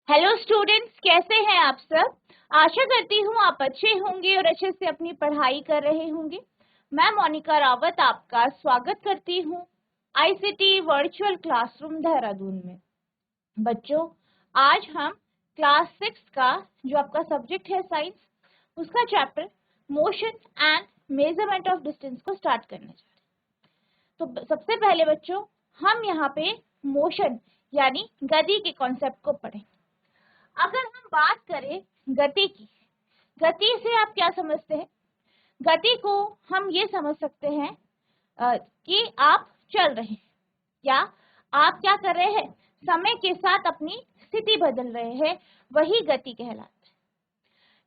Hello students, कैसे हैं आप सब। आशा करती हूँ आप अच्छे होंगे और अच्छे से अपनी पढ़ाई कर रहे होंगे। मैं मोनिका रावत आपका स्वागत करती हूँ आईसीटी वर्चुअल क्लासरूम देहरादून में। बच्चों, आज हम क्लास 6 का जो आपका सब्जेक्ट है साइंस, उसका chapter motion and measurement of distance को स्टार्ट करने जा रहे हैं। तो सबसे पहले बच्चों, हम यहाँ पे मोशन यानी गति के कॉन्सेप्ट को पढ़ें। अगर हम बात करें गति की, गति से आप क्या समझते हैं? गति को हम ये समझ सकते हैं कि आप चल रहे हैं या आप क्या कर रहे हैं, समय के साथ अपनी स्थिति बदल रहे हैं, वही गति कहलाता है।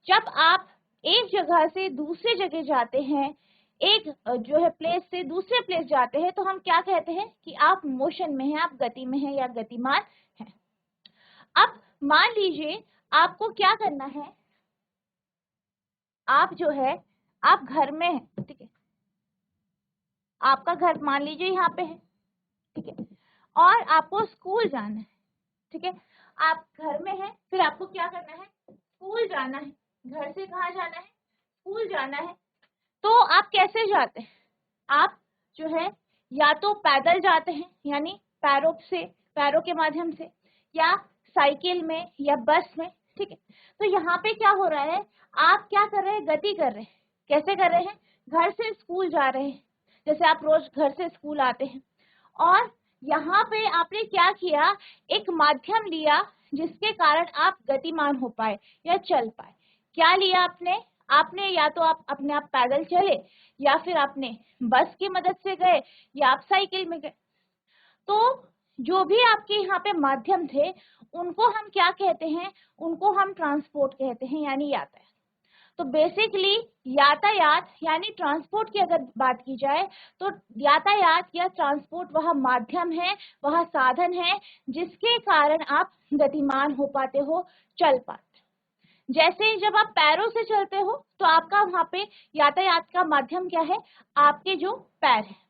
जब आप एक जगह से दूसरे जगह जाते हैं, एक जो है प्लेस से दूसरे प्लेस जाते हैं, तो हम क्या कहते हैं कि आप मोशन में हैं, आप गति में हैं या गतिमान हैं। अब मान लीजिए आपको क्या करना है, आप जो है आप घर में हैं, ठीक है, आपका घर मान लीजिए यहाँ पे है, ठीक है, और आपको स्कूल जाना है, ठीक है। आप घर में हैं, फिर आपको क्या करना है, स्कूल जाना है। घर से कहाँ जाना है, स्कूल जाना है। तो आप कैसे जाते हैं? आप जो है या तो पैदल जाते हैं यानी पैरों के माध्यम से, या साइकिल में या बस में, ठीक है। तो यहाँ पे क्या हो रहा है, आप क्या कर रहे हैं, गति कर रहे हैं। कैसे कर रहे हैं? घर से स्कूल जा रहे हैं, जैसे आप रोज घर से स्कूल आते हैं, और यहाँ पे आपने क्या किया, एक माध्यम लिया जिसके कारण आप गतिमान हो पाए या चल पाए। क्या लिया आपने? आपने या तो आप अपने आप पैदल चले, या फिर आपने बस की मदद से गए, या आप साइकिल में गए। तो जो भी आपके यहाँ पे माध्यम थे, उनको हम क्या कहते हैं, उनको हम ट्रांसपोर्ट कहते हैं यानी यातायात। तो बेसिकली यातायात यानी ट्रांसपोर्ट की अगर बात की जाए, तो यातायात या ट्रांसपोर्ट वह माध्यम है, वह साधन है जिसके कारण आप गतिमान हो पाते हो, चल पाते। जैसे जब आप पैरों से चलते हो तो आपका वहां पे यातायात का माध्यम क्या है, आपके जो पैर है।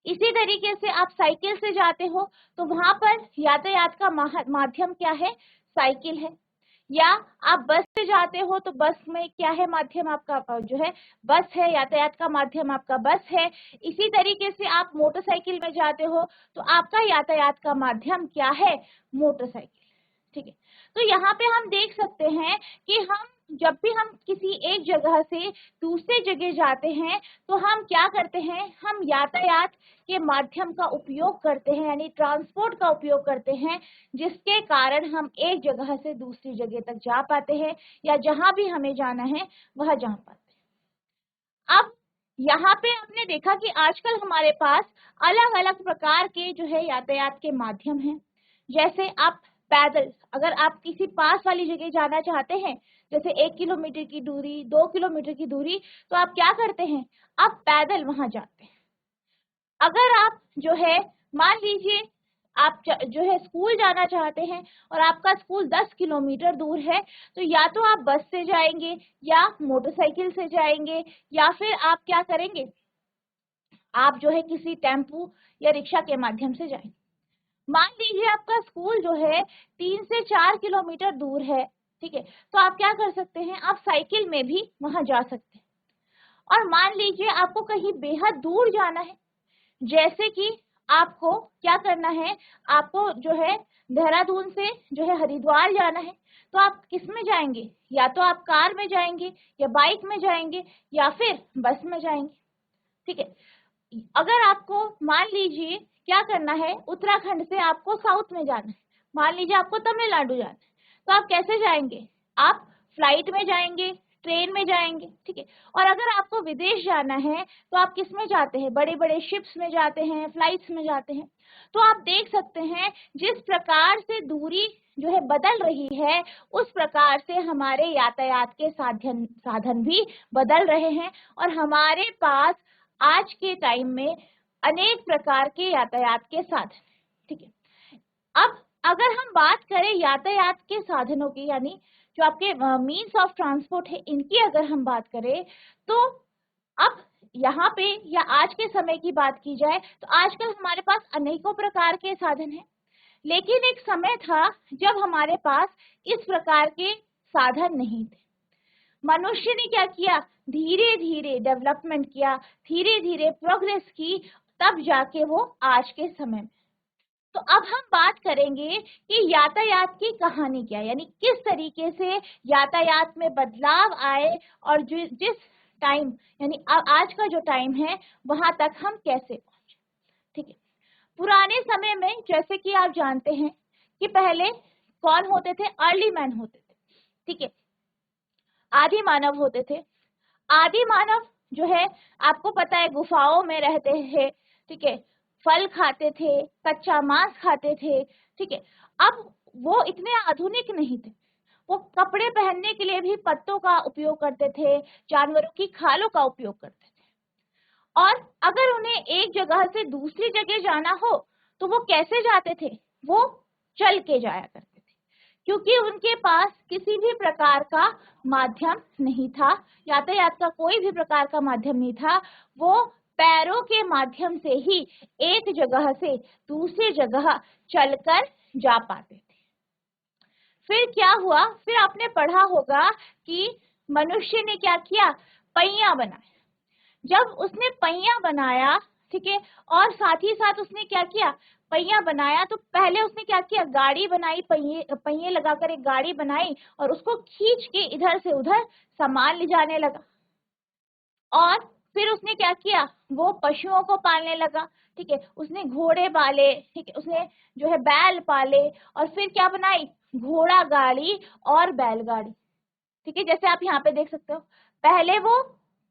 इसी तरीके से आप साइकिल से जाते हो तो वहां पर यातायात का माध्यम क्या है, साइकिल है। या आप बस से जाते हो तो बस में क्या है माध्यम, आपका जो है बस है, यातायात का माध्यम आपका बस है। इसी तरीके से आप मोटरसाइकिल में जाते हो तो आपका यातायात का माध्यम क्या है, मोटरसाइकिल, ठीक है। तो यहाँ पे हम देख सकते हैं कि हम जब भी हम किसी एक जगह से दूसरे जगह जाते हैं तो हम क्या करते हैं, हम यातायात के माध्यम का उपयोग करते हैं यानी ट्रांसपोर्ट का उपयोग करते हैं, जिसके कारण हम एक जगह से दूसरी जगह तक जा पाते हैं, या जहां भी हमें जाना है वह जा पाते हैं। अब यहाँ पे आपने देखा कि आजकल हमारे पास अलग अलग प्रकार के जो है यातायात के माध्यम हैं। जैसे आप पैदल, अगर आप किसी पास वाली जगह जाना चाहते हैं, जैसे 1 किलोमीटर की दूरी, 2 किलोमीटर की दूरी, तो आप क्या करते हैं, आप पैदल वहां जाते हैं। अगर आप जो है मान लीजिए आप जो है स्कूल जाना चाहते हैं और आपका स्कूल 10 किलोमीटर दूर है, तो या तो आप बस से जाएंगे या मोटरसाइकिल से जाएंगे, या फिर आप क्या करेंगे, आप जो है किसी टेम्पू या रिक्शा के माध्यम से जाएंगे। मान लीजिए आपका स्कूल जो है 3 से 4 किलोमीटर दूर है, ठीक है, तो आप क्या कर सकते हैं, आप साइकिल में भी वहां जा सकते हैं। और मान लीजिए आपको कहीं बेहद दूर जाना है, जैसे कि आपको क्या करना है, आपको जो है देहरादून से जो है हरिद्वार जाना है, तो आप किस में जाएंगे, या तो आप कार में जाएंगे, या बाइक में जाएंगे, या फिर बस में जाएंगे, ठीक है। अगर आपको मान लीजिए क्या करना है, उत्तराखंड से आपको साउथ में जाना है, मान लीजिए आपको तमिलनाडु जाना है, तो आप कैसे जाएंगे, आप फ्लाइट में जाएंगे, ट्रेन में जाएंगे, ठीक है। और अगर आपको विदेश जाना है तो आप किस में जाते हैं, बड़े बड़े शिप्स में जाते हैं, फ्लाइट्स में जाते हैं। तो आप देख सकते हैं जिस प्रकार से दूरी जो है बदल रही है, उस प्रकार से हमारे यातायात के साधन भी बदल रहे हैं, और हमारे पास आज के टाइम में अनेक प्रकार के यातायात के साधन, ठीक है। अब अगर हम बात करें यातायात के साधनों की, यानी जो आपके मीन्स ऑफ ट्रांसपोर्ट है, इनकी अगर हम बात करें, तो अब यहाँ पे या आज के समय की बात की जाए तो आजकल हमारे पास अनेकों प्रकार के साधन हैं। लेकिन एक समय था जब हमारे पास इस प्रकार के साधन नहीं थे। मनुष्य ने क्या किया, धीरे धीरे डेवलपमेंट किया, धीरे धीरे प्रोग्रेस की, तब जाके वो आज के समय में। तो अब हम बात करेंगे कि यातायात की कहानी क्या है, यानी किस तरीके से यातायात में बदलाव आए और जिस टाइम यानी आज का जो टाइम है वहां तक हम कैसे पहुंचे। ठीक है, पुराने समय में जैसे कि आप जानते हैं कि पहले कौन होते थे, अर्ली मैन होते थे। ठीक है, आदि मानव होते थे। आदि मानव जो है आपको पता है गुफाओं में रहते हैं। ठीक है, फल खाते थे, कच्चा मांस खाते थे। ठीक है, अब वो इतने आधुनिक नहीं थे, वो कपड़े पहनने के लिए भी पत्तों का उपयोग करते थे, जानवरों की खालों का उपयोग करते थे। और अगर उन्हें एक जगह से दूसरी जगह जाना हो तो वो कैसे जाते थे, वो चल के जाया करते थे, क्योंकि उनके पास किसी भी प्रकार का माध्यम नहीं था, यातायात का कोई भी प्रकार का माध्यम नहीं था। वो पैरों के माध्यम से ही एक जगह से दूसरी जगह चलकर जा पाते थे। फिर क्या हुआ, फिर आपने पढ़ा होगा कि मनुष्य ने क्या किया, पहिया बनाया। जब उसने पहिया बनाया, ठीक है, और साथ ही साथ उसने क्या किया, पहिया बनाया तो पहले उसने क्या किया, गाड़ी बनाई, पहिए लगाकर एक गाड़ी बनाई और उसको खींच के इधर से उधर सामान ले जाने लगा। और फिर उसने क्या किया, वो पशुओं को पालने लगा। ठीक है, उसने घोड़े पाले, ठीक है, उसने जो है बैल पाले, और फिर क्या बनाई, घोड़ा गाड़ी और बैलगाड़ी। ठीक है, जैसे आप यहाँ पे देख सकते हो, पहले वो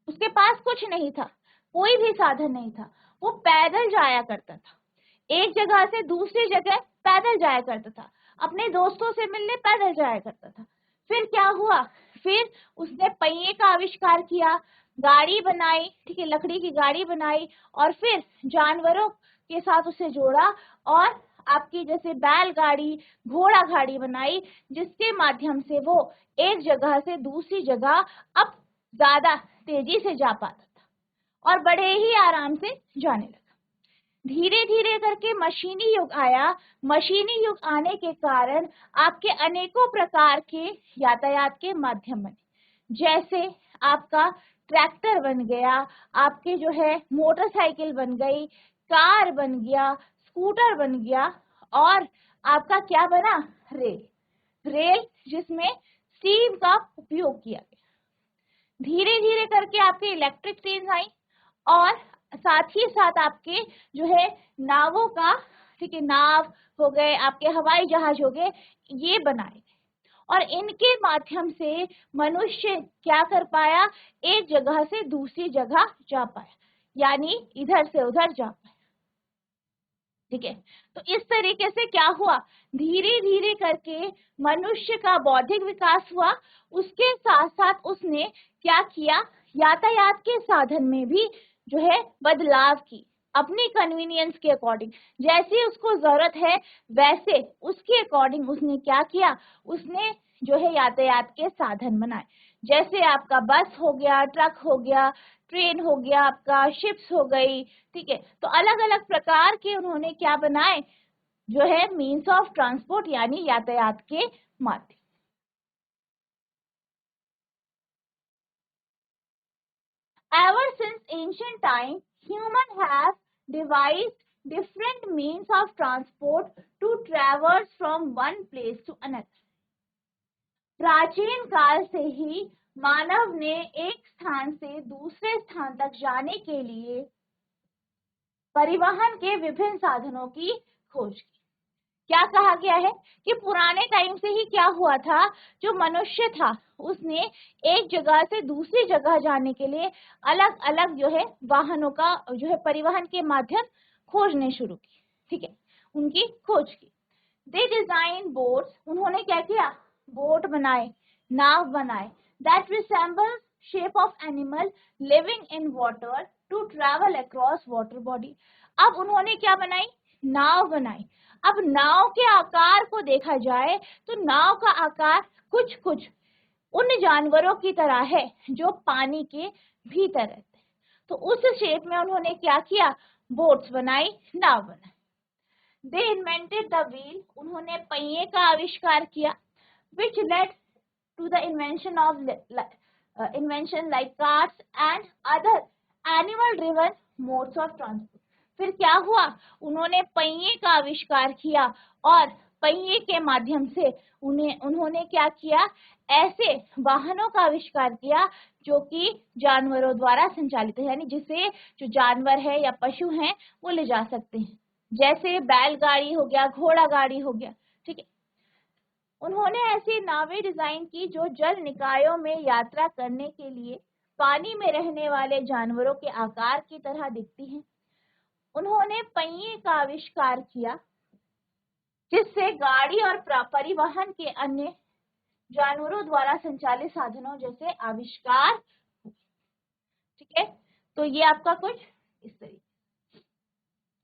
उसके पास कुछ नहीं था, कोई भी साधन नहीं था, वो पैदल जाया करता था, एक जगह से दूसरी जगह पैदल जाया करता था, अपने दोस्तों से मिलने पैदल जाया करता था। फिर क्या हुआ, फिर उसने पहिए का आविष्कार किया, गाड़ी बनाई, ठीक है, लकड़ी की गाड़ी बनाई, और फिर जानवरों के साथ उसे जोड़ा और आपकी जैसे बैलगाड़ी, घोड़ा गाड़ी बनाई, जिसके माध्यम से वो एक जगह से दूसरी जगह अब ज्यादा तेजी से जा पाता था और बड़े ही आराम से जाने लगा। धीरे धीरे करके मशीनी युग आया। मशीनी युग आने के कारण आपके अनेकों प्रकार के यातायात के माध्यम बने, जैसे आपका ट्रैक्टर बन गया, आपके जो है मोटरसाइकिल बन गई, कार बन गया, स्कूटर बन गया, और आपका क्या बना, रेल। रेल जिसमें स्टीम का उपयोग किया गया। धीरे धीरे करके आपके इलेक्ट्रिक ट्रेन आई, और साथ ही साथ आपके जो है नावों का, ठीक है, नाव हो गए, आपके हवाई जहाज हो गए, ये बनाए गए, और इनके माध्यम से मनुष्य क्या कर पाया, एक जगह से दूसरी जगह जा पाया, यानी इधर से उधर जा पाया। ठीक है, तो इस तरीके से क्या हुआ, धीरे धीरे करके मनुष्य का बौद्धिक विकास हुआ। उसके साथ साथ उसने क्या किया, यातायात के साधन में भी जो है बदलाव की, अपनी कन्वीनियंस के अकॉर्डिंग, जैसे उसको जरूरत है वैसे उसके अकॉर्डिंग उसने क्या किया, उसने जो है यातायात के साधन बनाए। जैसे आपका बस हो गया, ट्रक हो गया, ट्रेन हो गया, आपका शिप्स हो गई। ठीक है, तो अलग अलग प्रकार के उन्होंने क्या बनाए, जो है मीन्स ऑफ ट्रांसपोर्ट, यानी यातायात के माध्यम। Ever since ancient time, humans have devised different means of transport to traverse from one place to another. प्राचीन काल से ही मानव ने एक स्थान से दूसरे स्थान तक जाने के लिए परिवहन के विभिन्न साधनों की खोज की। क्या कहा गया है कि पुराने टाइम से ही क्या हुआ था, जो मनुष्य था उसने एक जगह से दूसरी जगह जाने के लिए अलग अलग जो है वाहनों का जो है परिवहन के माध्यम खोजने शुरू की। ठीक है, उनकी खोज की। दे डिजाइन बोट्स, उन्होंने क्या किया, बोट बनाए, नाव बनाए, that resembles shape of animal living in water to travel across water body. अब उन्होंने क्या बनाई, नाव बनाई। अब नाव के आकार को देखा जाए तो नाव का आकार कुछ कुछ उन जानवरों की तरह है जो पानी के भीतर रहते हैं। तो उस शेप में उन्होंने क्या किया, बोट्स बनाई, नाव बनाई। दे इन्वेंटेड द व्हील, उन्होंने पहिए का आविष्कार किया, which led to the invention like cars and other animal driven modes of transport. फिर क्या हुआ, उन्होंने पहिए का आविष्कार किया और पहिए के माध्यम से उन्होंने क्या किया, ऐसे वाहनों का आविष्कार किया जो कि जानवरों द्वारा संचालित है, यानी जिसे जो जानवर है या पशु हैं वो ले जा सकते हैं, जैसे बैलगाड़ी हो गया, घोड़ा गाड़ी हो गया, ठीक है। उन्होंने ऐसी नावें डिजाइन की जो जल निकायों में यात्रा करने के लिए पानी में रहने वाले जानवरों के आकार की तरह दिखती हैं। उन्होंने पहिए का आविष्कार किया जिससे गाड़ी और परिवहन के अन्य जानवरों द्वारा संचालित साधनों जैसे आविष्कार, ठीक है। तो ये आपका कुछ इस तरीके।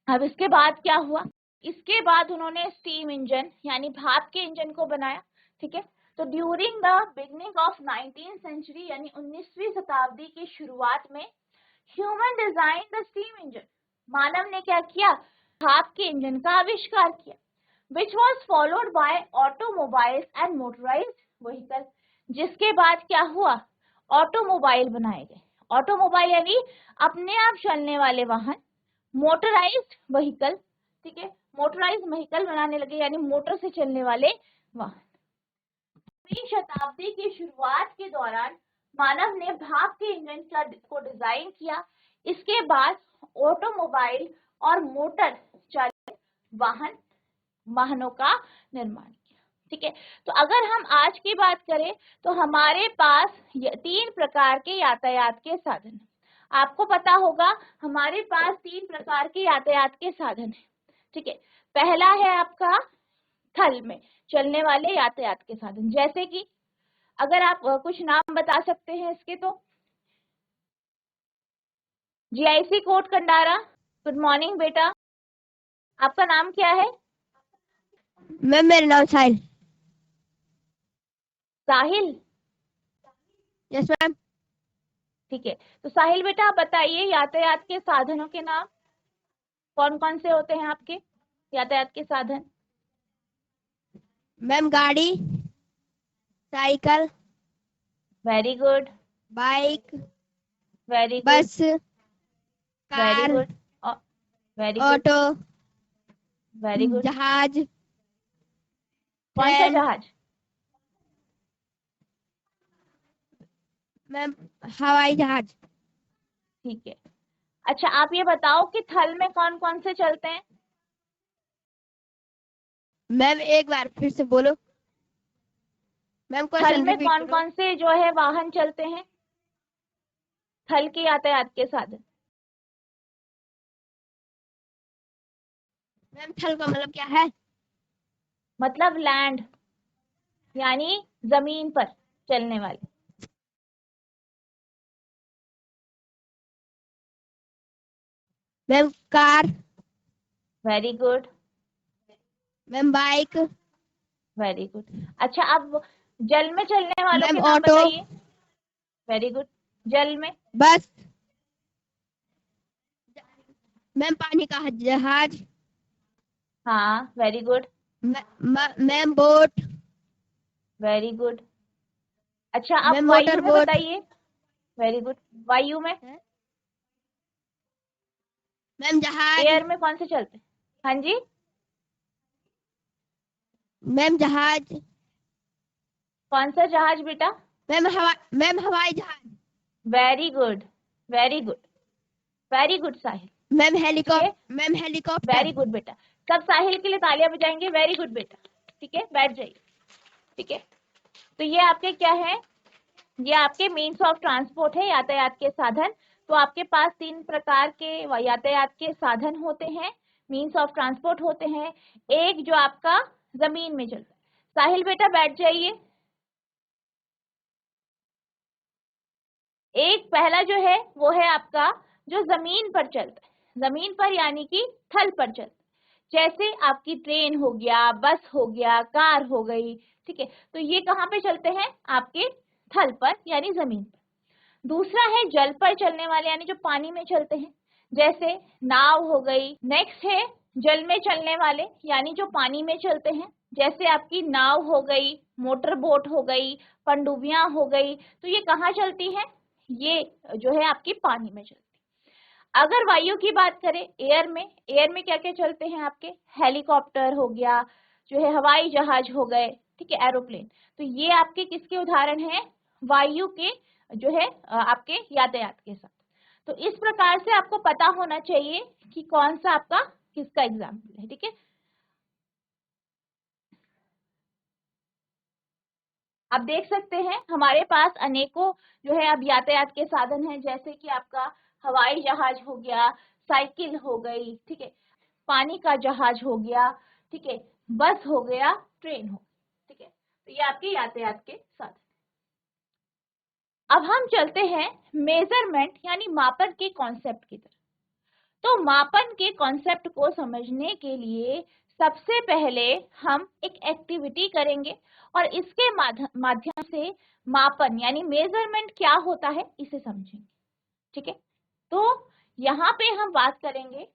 अब इसके बाद क्या हुआ, इसके बाद उन्होंने स्टीम इंजन यानी भाप के इंजन को बनाया, ठीक है। तो during the beginning of 19th century यानी 19वीं शताब्दी की शुरुआत में human design the steam engine, मानव ने क्या किया, भाप के इंजन का आविष्कार किया, which was followed by automobiles and motorized vehicle, जिसके बाद क्या हुआ, ऑटोमोबाइल बनाए गए। ऑटोमोबाइल यानी अपने आप चलने वाले वाहन, मोटराइज्ड व्हीकल, ठीक है, मोटराइज्ड व्हीकल बनाने लगे यानी मोटर से चलने वाले वाहन। 20वीं शताब्दी की शुरुआत के दौरान मानव ने भाप के इंजन को डिजाइन किया, इसके बाद ऑटोमोबाइल और मोटर चालित वाहनों का निर्माण किया, ठीक है। तो अगर हम आज की बात करें तो हमारे पास 3 प्रकार के यातायात के साधन हैं। आपको पता होगा हमारे पास 3 प्रकार के यातायात के साधन हैं, ठीक है। पहला है आपका थल में चलने वाले यातायात के साधन, जैसे कि अगर आप कुछ नाम बता सकते हैं इसके तो GIC Kot Kandara. Good morning बेटा, आपका नाम क्या है? मैम मेरा नाम साहिल। साहिल, यस मैम। ठीक है। तो साहिल बेटा आप बताइए यातायात के साधनों के नाम कौन कौन से होते हैं आपके यातायात के साधन? मैम गाड़ी, cycle, very good, bike, very good, bus, very car, good, very good, auto, very good. जहाज, कौन सा ट्रेन। जहाज? मैम हवाई जहाज। ठीक है। अच्छा आप ये बताओ कि थल में कौन कौन से चलते हैं? मैम एक बार फिर से बोलो मैम, थल क्वेश्चन में रिपीट कौन करो। कौन से जो है वाहन चलते हैं, थल के यातायात के साधन? मैम थल का मतलब क्या है? मतलब लैंड यानी जमीन पर चलने वाले। Ma'am car. Very good, ma'am bike. Very good. अच्छा अब जल में चलने वालों मैम के नाम ऑटो। बताइए। वेरी गुड, जल में? बस। मैम पानी का जहाज। हाँ very good, ma'am boat. Very good. अच्छा अब मैम वायु मोटर में बोट। बताइए। वेरी गुड, वायु में? मैम जहाज। एयर में कौन से चलते हैं? हाँ जी, मैम जहाज। कौन सा जहाज बेटा? मैम हवाई जहाज। Very good, very good, very good Sahil. Ma'am ठीक है, helicopter. Ma'am helicopter. Very good बेटा। सब साहिल के लिए तालियां बजाएंगे। वेरी गुड बेटा, ठीक है, बैठ जाइए। ठीक है, तो ये आपके क्या है, ये आपके मीन्स ऑफ ट्रांसपोर्ट है, यातायात के साधन। तो आपके पास 3 प्रकार के यातायात के साधन होते हैं, मीन्स ऑफ ट्रांसपोर्ट होते हैं। एक जो आपका जमीन में चलता है। साहिल बेटा बैठ जाइए। एक पहला जो है वो है आपका जो जमीन पर चलता है, जमीन पर यानी कि थल पर चलता है, जैसे आपकी ट्रेन हो गया, बस हो गया, कार हो गई, ठीक है। तो ये कहाँ पे चलते हैं, आपके थल पर यानी जमीन पर। दूसरा है जल पर चलने वाले यानी जो पानी में चलते हैं, जैसे नाव हो गई। नेक्स्ट है जल में चलने वाले यानी जो पानी में चलते हैं, जैसे आपकी नाव हो गई, मोटर बोट हो गई, पनडुब्बियां हो गई, तो ये कहाँ चलती हैं? ये जो है आपकी पानी में चलती है। अगर वायु की बात करें, एयर में क्या क्या चलते हैं आपके? हेलीकॉप्टर हो गया, जो है हवाई जहाज हो गए, ठीक है, एरोप्लेन। तो ये आपके किसके उदाहरण हैं? वायु के जो है आपके यातायात के साथ। तो इस प्रकार से आपको पता होना चाहिए कि कौन सा आपका किसका एग्जाम्पल है, ठीक है। आप देख सकते हैं हमारे पास अनेकों जो है अब यातायात के साधन हैं, जैसे कि आपका हवाई जहाज हो गया, साइकिल हो गई, ठीक है, पानी का जहाज हो गया, ठीक है, बस हो गया, ट्रेन हो, ठीक है। तो ये आपके यातायात के साधन। अब हम चलते हैं मेजरमेंट यानी मापन के कॉन्सेप्ट की तरफ। तो मापन के कॉन्सेप्ट को समझने के लिए सबसे पहले हम एक एक्टिविटी करेंगे और इसके माध्यम से मापन यानी मेजरमेंट क्या होता है इसे समझेंगे, ठीक है। तो यहाँ पे हम बात करेंगे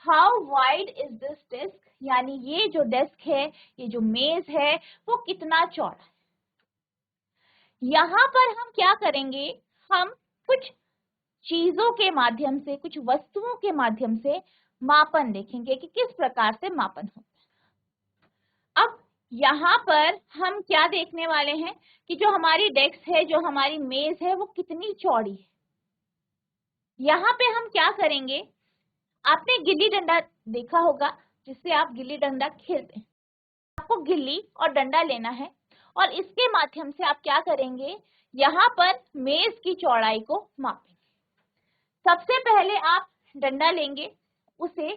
how wide is this desk, यानी ये जो डेस्क है, ये जो मेज है, वो कितना चौड़ा है। यहाँ पर हम क्या करेंगे, हम कुछ चीजों के माध्यम से, कुछ वस्तुओं के माध्यम से मापन देखेंगे कि किस प्रकार से मापन होता है। अब यहाँ पर हम क्या देखने वाले हैं कि जो हमारी डेस्क है, जो हमारी मेज है, वो कितनी चौड़ी है। यहाँ पे हम क्या करेंगे, आपने गिल्ली डंडा देखा होगा जिससे आप गिल्ली डंडा खेलते हैं। आपको गिल्ली और डंडा लेना है और इसके माध्यम से आप क्या करेंगे, यहाँ पर मेज की चौड़ाई को मापेंगे। सबसे पहले आप डंडा लेंगे, उसे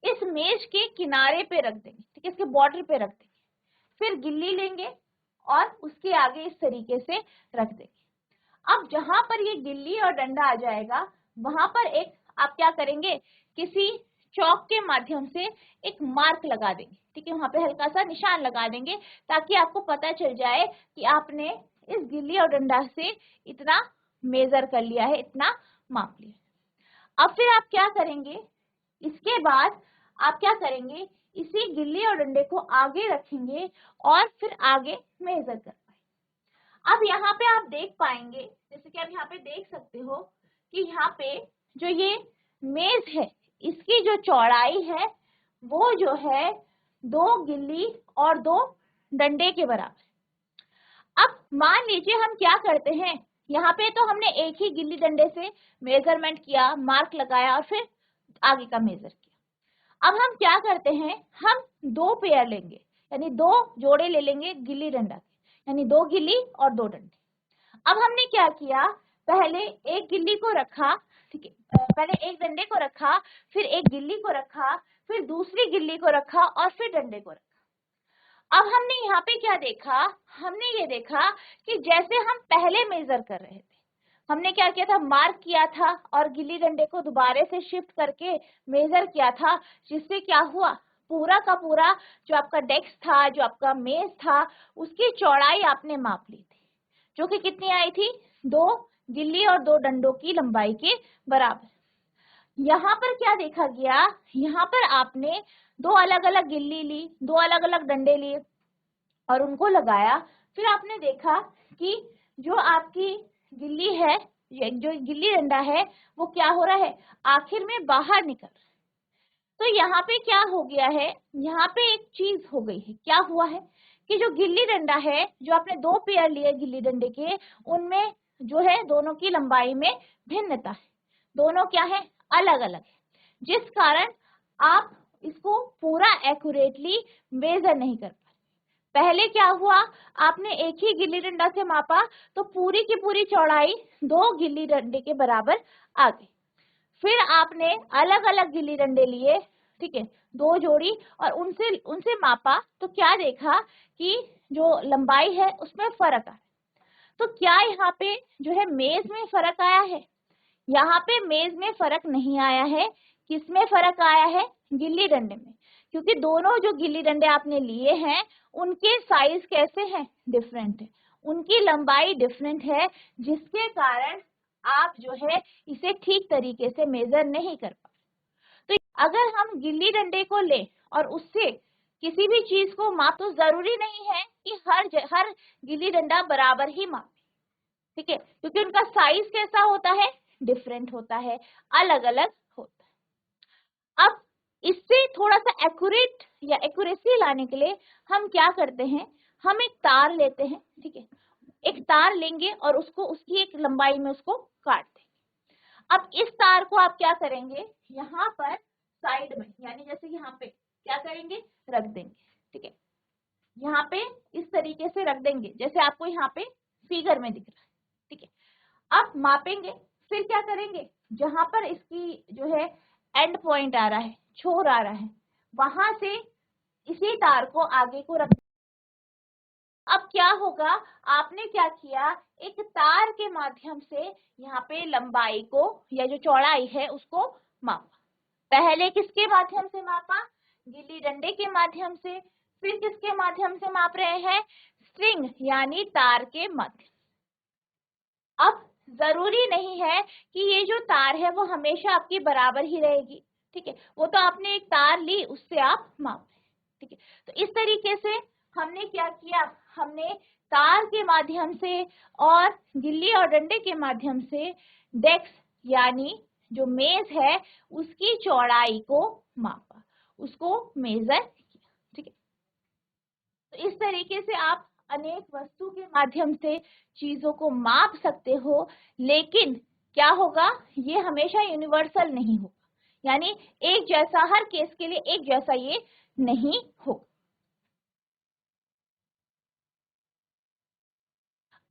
इस मेज के किनारे पे रख देंगे, ठीक है, इसके बॉर्डर पे रख देंगे। फिर गिल्ली लेंगे और उसके आगे इस तरीके से रख देंगे। अब जहां पर ये गिल्ली और डंडा आ जाएगा, वहां पर एक आप क्या करेंगे, किसी चौक के माध्यम से एक मार्क लगा देंगे, ठीक है, वहां पे हल्का सा निशान लगा देंगे ताकि आपको पता चल जाए कि आपने इस गिल्ली और डंडा से इतना मेजर कर लिया है, इतना माप लिया। अब फिर आप क्या करेंगे, इसके बाद आप क्या करेंगे, इसी गिल्ली और डंडे को आगे रखेंगे और फिर आगे मेजर कर पाएंगे। अब यहाँ पे आप देख पाएंगे, जैसे कि आप यहाँ पे देख सकते हो कि यहाँ पे जो ये मेज है, इसकी जो चौड़ाई है वो जो है 2 गिल्ली और 2 डंडे के बराबर। अब मान लीजिए हम क्या करते हैं, यहाँ पे तो हमने एक ही गिल्ली डंडे से मेजरमेंट किया, मार्क लगाया और फिर आगे का मेजर किया। अब हम क्या करते हैं, हम 2 पेयर लेंगे, यानी 2 जोड़े ले लेंगे गिल्ली डंडा के, यानी 2 गिल्ली और 2 डंडे। अब हमने क्या किया, पहले एक गिल्ली को रखा, ठीक है, पहले एक डंडे को रखा, फिर एक गिल्ली को रखा, फिर दूसरी गिल्ली को रखा और फिर डंडे को रखा। अब हमने यहाँ पे क्या देखा, हमने ये देखा कि जैसे हम पहले मेजर कर रहे थे, हमने क्या किया था, मार्क किया था और गिल्ली डंडे को दोबारा से शिफ्ट करके मेजर किया था, जिससे क्या हुआ, पूरा का पूरा जो आपका डेस्क था, जो आपका मेज था, उसकी चौड़ाई आपने माप ली थी, जो कि कितनी आई थी, 2 गिल्ली और 2 डंडों की लंबाई के बराबर। यहाँ पर क्या देखा गया, यहाँ पर आपने 2 अलग अलग गिल्ली ली, 2 अलग अलग डंडे लिए और उनको लगाया। फिर आपने देखा कि जो आपकी गिल्ली है, जो गिल्ली डंडा है, वो क्या हो रहा है, आखिर में बाहर निकल रहा है। तो यहाँ पे क्या हो गया है, यहाँ पे एक चीज हो गई है, क्या हुआ है कि जो गिल्ली डंडा है, जो आपने 2 पेयर लिए गिल्ली डंडे के, उनमें जो है दोनों की लंबाई में भिन्नता है, दोनों क्या है, अलग अलग है, जिस कारण आप इसको पूरा एक्यूरेटली मेजर नहीं कर पाए। पहले क्या हुआ, आपने एक ही गिल्ली डंडा से मापा तो पूरी की पूरी चौड़ाई 2 गिल्ली डंडे के बराबर आ गई। फिर आपने अलग अलग गिल्ली डंडे लिए, ठीक है, 2 जोड़ी, और उनसे मापा तो क्या देखा कि जो लंबाई है उसमें फर्क आया। तो क्या यहाँ पे जो है मेज में फर्क आया है? यहाँ पे मेज में फर्क नहीं आया है। किसमें फर्क आया है? गिल्ली डंडे में, क्योंकि दोनों जो गिल्ली डंडे आपने लिए हैं उनके साइज कैसे हैं? डिफरेंट है, उनकी लंबाई डिफरेंट है, जिसके कारण आप जो है इसे ठीक तरीके से मेजर नहीं कर पा। तो अगर हम गिल्ली डंडे को लें और उससे किसी भी चीज को माप, तो जरूरी नहीं है कि हर गिल्ली डंडा बराबर ही मापे, ठीक है, क्योंकि उनका साइज कैसा होता है, डिफरेंट होता है, अलग अलग होता है। अब इससे थोड़ा सा एक्यूरेट या एक्यूरेसी लाने के लिए हम क्या करते हैं, हम एक तार लेते हैं, ठीक है, एक तार लेंगे और उसको उसकी एक लंबाई में उसको काट देंगे। अब इस तार को आप क्या करेंगे, यहाँ पर साइड में, यानी जैसे यहाँ पे क्या करेंगे, रख देंगे, ठीक है, यहाँ पे इस तरीके से रख देंगे जैसे आपको यहाँ पे फिगर में दिख रहा है, ठीक है। अब मापेंगे, फिर क्या करेंगे, जहां पर इसकी जो है एंड पॉइंट आ रहा है, छोर आ रहा है, वहां से इसी तार को आगे को रख। अब क्या होगा, आपने क्या किया, एक तार के माध्यम से यहाँ पे लंबाई को या जो चौड़ाई है उसको मापा। पहले किसके माध्यम से मापा, गिल्ली डंडे के माध्यम से, फिर किसके माध्यम से माप रहे हैं, स्ट्रिंग यानी तार के माध्यम। अब जरूरी नहीं है कि ये जो तार है वो हमेशा आपकी बराबर ही रहेगी, ठीक है, वो तो आपने एक तार ली उससे आप माप रहे, ठीक है। तो इस तरीके से हमने क्या किया, हमने तार के माध्यम से और गिल्ली और डंडे के माध्यम से डेस्क यानी जो मेज है उसकी चौड़ाई को मापा, उसको मेजर किया, ठीक है। तो इस तरीके से आप अनेक वस्तु के माध्यम से चीजों को माप सकते हो, लेकिन क्या होगा, ये हमेशा यूनिवर्सल नहीं होगा, यानी एक जैसा हर केस के लिए एक जैसा ये नहीं होगा।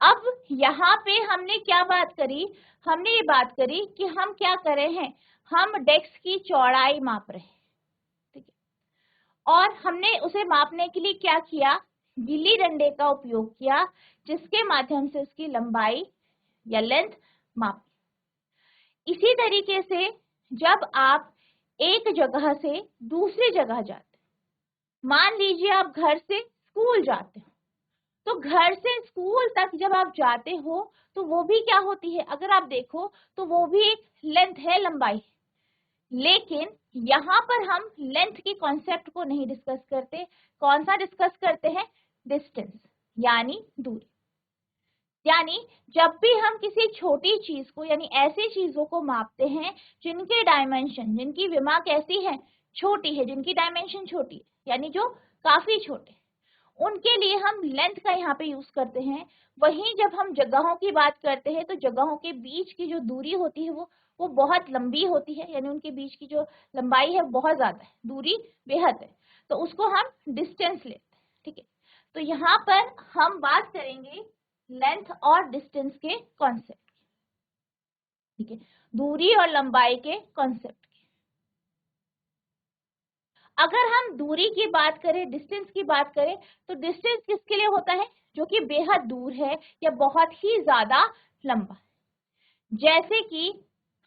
अब यहाँ पे हमने क्या बात करी, हमने ये बात करी कि हम क्या कर रहे हैं, हम डेस्क की चौड़ाई माप रहे हैं, ठीक है, और हमने उसे मापने के लिए क्या किया, गिल्ली डंडे का उपयोग किया जिसके माध्यम से उसकी लंबाई या लेंथ मापी। इसी तरीके से जब आप एक जगह से दूसरी जगह जाते, मान लीजिए आप घर से स्कूल जाते हो, तो घर से स्कूल तक जब आप जाते हो तो वो भी क्या होती है, अगर आप देखो तो वो भी एक लेंथ है, लंबाई, लेकिन यहाँ पर हम लेंथ की कॉन्सेप्ट को नहीं डिस्कस करते, कौन सा डिस्कस करते हैं, डिस्टेंस यानी दूरी। यानी जब भी हम किसी छोटी चीज को यानी ऐसी चीजों को मापते हैं जिनके डायमेंशन, जिनकी विमा कैसी है, छोटी है, जिनकी डायमेंशन छोटी है, यानी जो काफी छोटे, उनके लिए हम लेंथ का यहाँ पे यूज करते हैं। वहीं जब हम जगहों की बात करते हैं तो जगहों के बीच की जो दूरी होती है वो बहुत लंबी होती है, यानी उनके बीच की जो लंबाई है बहुत ज्यादा है, दूरी बेहद है, तो उसको हम डिस्टेंस लेते हैं, ठीक है। तो यहाँ पर हम बात करेंगे लेंथ और डिस्टेंस के कॉन्सेप्ट, ठीक है, दूरी और लंबाई के कॉन्सेप्ट। अगर हम दूरी की बात करें, डिस्टेंस की बात करें, तो डिस्टेंस किसके लिए होता है, जो कि बेहद दूर है या बहुत ही ज्यादा लंबा है। जैसे कि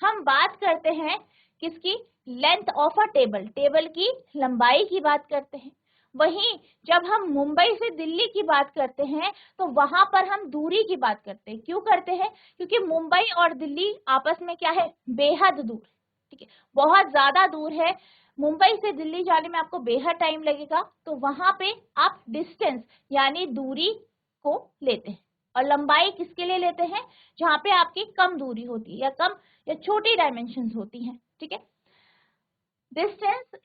हम बात करते हैं किसकी, length of a table, table की लंबाई की बात करते हैं। वहीं जब हम मुंबई से दिल्ली की बात करते हैं तो वहां पर हम दूरी की बात करते हैं। क्यों करते हैं, क्योंकि मुंबई और दिल्ली आपस में क्या है, बेहद दूर, ठीक है, बहुत ज्यादा दूर है। मुंबई से दिल्ली जाने में आपको बेहद टाइम लगेगा, तो वहां पे आप डिस्टेंस यानी दूरी को लेते हैं। और लंबाई किसके लिए लेते हैं, जहां पे आपकी कम दूरी होती है या कम या छोटी डायमेंशंस होती हैं, ठीक है। Distance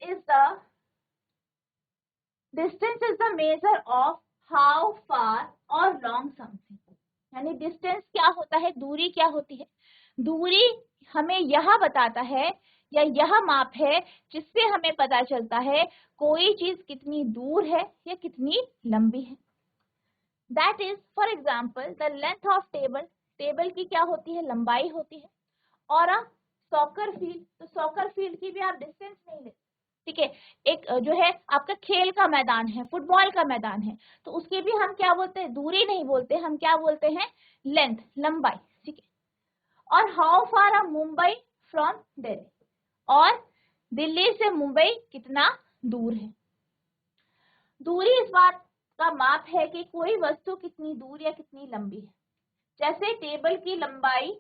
is the measure of how far और लॉन्ग समथिंग, यानी डिस्टेंस क्या होता है, दूरी क्या होती है, दूरी हमें यह बताता है या यह माप है जिससे हमें पता चलता है कोई चीज कितनी दूर है या कितनी लंबी है। That is for example the length of table, table की क्या होती है, लंबाई होती है। और अ सॉकर फील्ड, तो सॉकर फील्ड की भी आप डिस्टेंस नहीं लेते, ठीक है। एक जो है आपका खेल का मैदान है, फुटबॉल का मैदान है, तो उसके भी हम क्या बोलते हैं, दूरी नहीं बोलते, हम क्या बोलते हैं, लेंथ, लंबाई, ठीक है। और how far a Mumbai from Delhi, और दिल्ली से मुंबई कितना दूर है। दूरी इस बात का माप है कि कोई वस्तु कितनी दूर या कितनी लंबी है। जैसे टेबल की लंबाई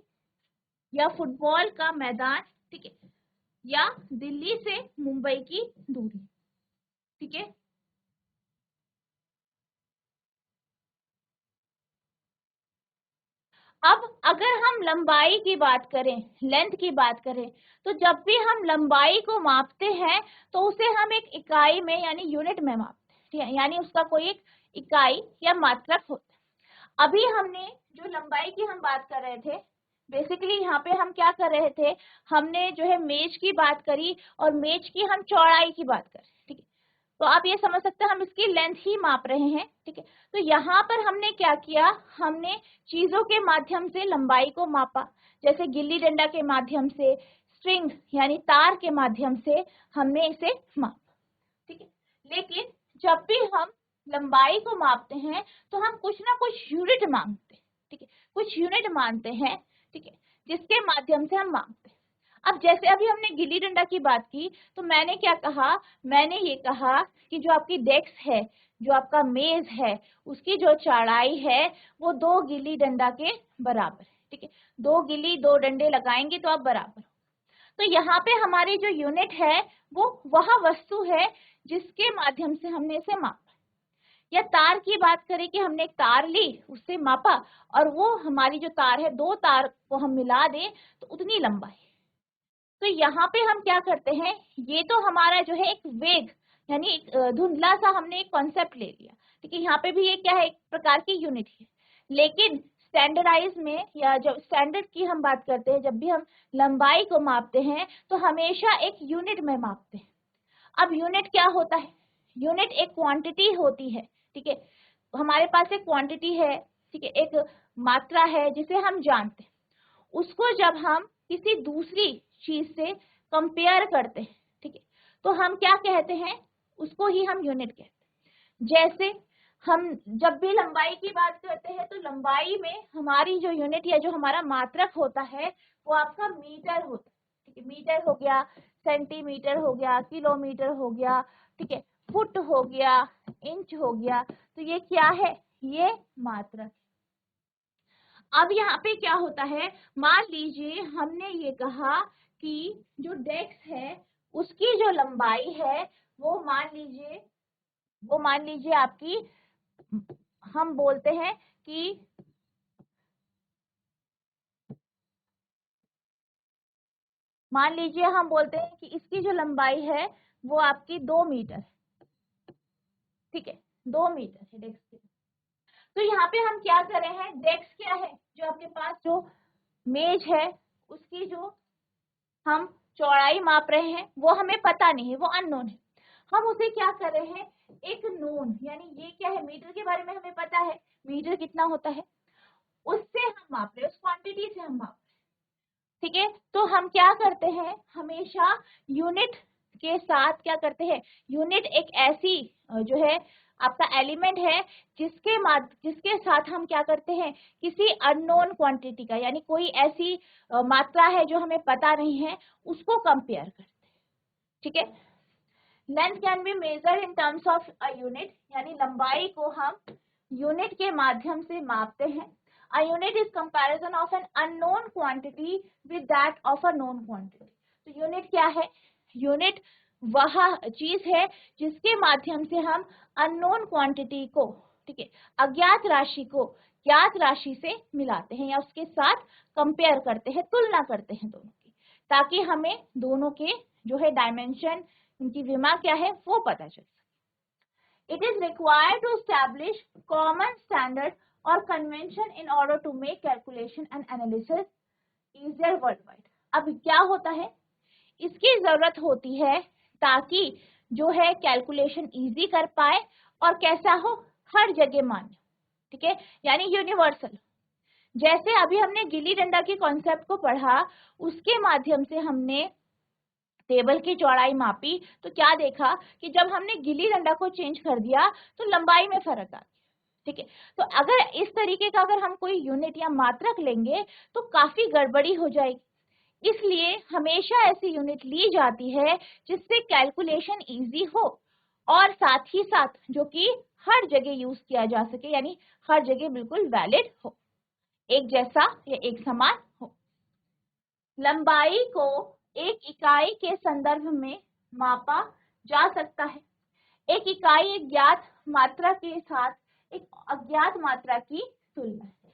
या फुटबॉल का मैदान, ठीक है, या दिल्ली से मुंबई की दूरी, ठीक है। अब अगर हम लंबाई की बात करें, लेंथ की बात करें, तो जब भी हम लंबाई को मापते हैं तो उसे हम एक इकाई में यानी यूनिट में मापते हैं, ठीक है, यानी उसका कोई एक इकाई या मात्रक होता है। अभी हमने जो लंबाई की हम बात कर रहे थे, बेसिकली यहाँ पे हम क्या कर रहे थे, हमने जो है मेज की बात करी और मेज की हम चौड़ाई की बात करें, ठीक है। तो आप ये समझ सकते हैं हम इसकी लेंथ ही माप रहे हैं, ठीक है। तो यहाँ पर हमने क्या किया, हमने चीजों के माध्यम से लंबाई को मापा, जैसे गिल्ली डंडा के माध्यम से, स्ट्रिंग यानी तार के माध्यम से हमने इसे मापा, ठीक है। लेकिन जब भी हम लंबाई को मापते हैं तो हम कुछ ना कुछ यूनिट मांगते हैं, ठीक है, कुछ यूनिट मानते हैं, ठीक है, जिसके माध्यम से हम मापते हैं। अब जैसे अभी हमने गिल्ली डंडा की बात की, तो मैंने क्या कहा, मैंने ये कहा कि जो आपकी डेस्क है, जो आपका मेज है, उसकी जो चौड़ाई है वो 2 गिल्ली डंडा के बराबर है, ठीक है। 2 गिल्ली 2 डंडे लगाएंगे तो आप बराबर। तो यहाँ पे हमारी जो यूनिट है वो वह वस्तु है जिसके माध्यम से हमने इसे मापा। या तार की बात करें कि हमने एक तार ली, उससे मापा, और वो हमारी जो तार है, 2 तार को हम मिला दें तो उतनी लंबाई। तो यहाँ पे हम क्या करते हैं, ये तो हमारा जो है एक वेग यानी एक धुंधला सा हमने एक कॉन्सेप्ट ले लिया, ठीक है। यहाँ पे भी ये क्या है, एक प्रकार की यूनिट है। लेकिन स्टैंडर्डाइज में या जब स्टैंडर्ड की हम बात करते हैं, जब भी हम लंबाई को मापते हैं तो हमेशा एक यूनिट में मापते हैं। अब यूनिट क्या होता है, यूनिट एक क्वांटिटी होती है, ठीक है। हमारे पास एक क्वांटिटी है, ठीक है, एक मात्रा है जिसे हम जानते हैं। उसको जब हम किसी दूसरी चीज से कंपेयर करते हैं, ठीक है, तो हम क्या कहते हैं, उसको ही हम यूनिट कहते हैं। जैसे हम जब भी लंबाई की बात करते हैं तो लंबाई में हमारी जो यूनिट या जो हमारा मात्रक होता है वो आपका मीटर होता है, ठीक है। मीटर हो गया, सेंटीमीटर हो गया, किलोमीटर हो गया, ठीक है, फुट हो गया, इंच हो गया। तो ये क्या है, ये मात्रक। अब यहाँ पे क्या होता है, मान लीजिए हमने ये कहा कि जो डेस्क है उसकी जो लंबाई है वो मान लीजिए आपकी, हम बोलते हैं कि मान लीजिए हम बोलते हैं कि इसकी जो लंबाई है वो आपकी 2 मीटर है, ठीक है, 2 मीटर है डेस्क की। तो यहाँ पे हम क्या कर रहे हैं, डेस्क क्या है, जो आपके पास जो मेज है उसकी जो हम चौड़ाई माप रहे हैं वो हमें पता नहीं है, वो अननोन है। हम उसे क्या कर रहे हैं, एक नोन, यानी ये क्या है, मीटर के बारे में हमें पता है, मीटर कितना होता है, उससे हम माप रहे हैं, उस क्वांटिटी से हम माप रहे हैं, ठीक है। तो हम क्या करते हैं, हमेशा यूनिट के साथ क्या करते हैं, यूनिट एक ऐसी जो है आपका एलिमेंट है जिसके साथ हम क्या करते हैं, किसी अननोन क्वांटिटी का यानी कोई ऐसी मात्रा है जो हमें पता नहीं है उसको कंपेयर करते हैं, ठीक है। Length can be measure in terms of a unit, यानी लंबाई को हम यूनिट के माध्यम से मापते हैं। A unit is comparison of an unknown quantity with that of a known quantity. तो यूनिट क्या है, यूनिट वह चीज है जिसके माध्यम से हम अननोन क्वांटिटी को, ठीक है, अज्ञात राशि को ज्ञात राशि से मिलाते हैं या उसके साथ कंपेयर करते हैं, तुलना करते हैं दोनों की, ताकि हमें दोनों के जो है डायमेंशन, उनकी विमा क्या है वो पता चल सके। It is required to establish common standard or convention in order to make calculation and analysis easier worldwide. अब क्या होता है, इसकी जरूरत होती है ताकि जो है कैलकुलेशन इजी कर पाए और कैसा हो, हर जगह मान्य, ठीक है, यानी यूनिवर्सल। जैसे अभी हमने गिल्ली डंडा के कॉन्सेप्ट को पढ़ा, उसके माध्यम से हमने टेबल की चौड़ाई मापी, तो क्या देखा कि जब हमने गिल्ली डंडा को चेंज कर दिया तो लंबाई में फर्क आ गया, ठीक है। तो अगर इस तरीके का अगर हम कोई यूनिट या मात्रक लेंगे तो काफी गड़बड़ी हो जाएगी। इसलिए हमेशा ऐसी यूनिट ली जाती है जिससे कैलकुलेशन इजी हो और साथ ही साथ जो कि हर जगह यूज किया जा सके, यानी हर जगह बिल्कुल वैलिड हो, एक जैसा या एक समान हो। लंबाई को एक इकाई के संदर्भ में मापा जा सकता है। एक इकाई एक ज्ञात मात्रा के साथ एक अज्ञात मात्रा की तुलना है।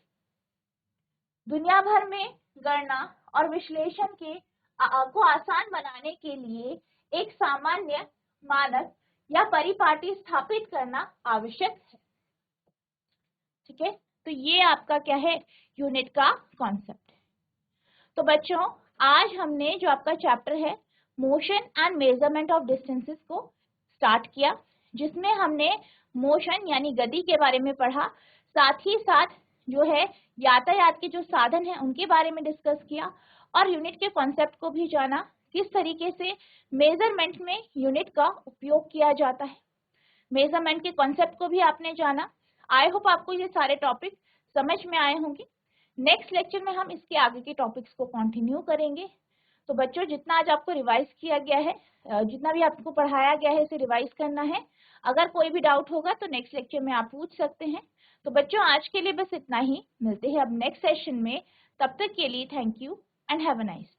दुनिया भर में गणना और विश्लेषण को आसान बनाने के लिए एक सामान्य मानक या परिपाटी स्थापित करना आवश्यक है। ठीक है, तो ये आपका क्या है, यूनिट का कॉन्सेप्ट है। तो बच्चों आज हमने जो आपका चैप्टर है motion and measurement of distances को स्टार्ट किया, जिसमें हमने मोशन यानी गति के बारे में पढ़ा, साथ ही साथ जो है यातायात के जो साधन हैं उनके बारे में डिस्कस किया, और यूनिट के कॉन्सेप्ट को भी जाना, किस तरीके से मेजरमेंट में यूनिट का उपयोग किया जाता है। मेजरमेंट के कॉन्सेप्ट को भी आपने जाना। आई होप आपको ये सारे टॉपिक समझ में आए होंगे। नेक्स्ट लेक्चर में हम इसके आगे के टॉपिक्स को कंटिन्यू करेंगे। तो बच्चों जितना आज आपको रिवाइज किया गया है, जितना भी आपको पढ़ाया गया है, इसे रिवाइज करना है। अगर कोई भी डाउट होगा तो नेक्स्ट लेक्चर में आप पूछ सकते हैं। तो बच्चों आज के लिए बस इतना ही, मिलते हैं अब नेक्स्ट सेशन में। तब तक के लिए thank you and have a nice day.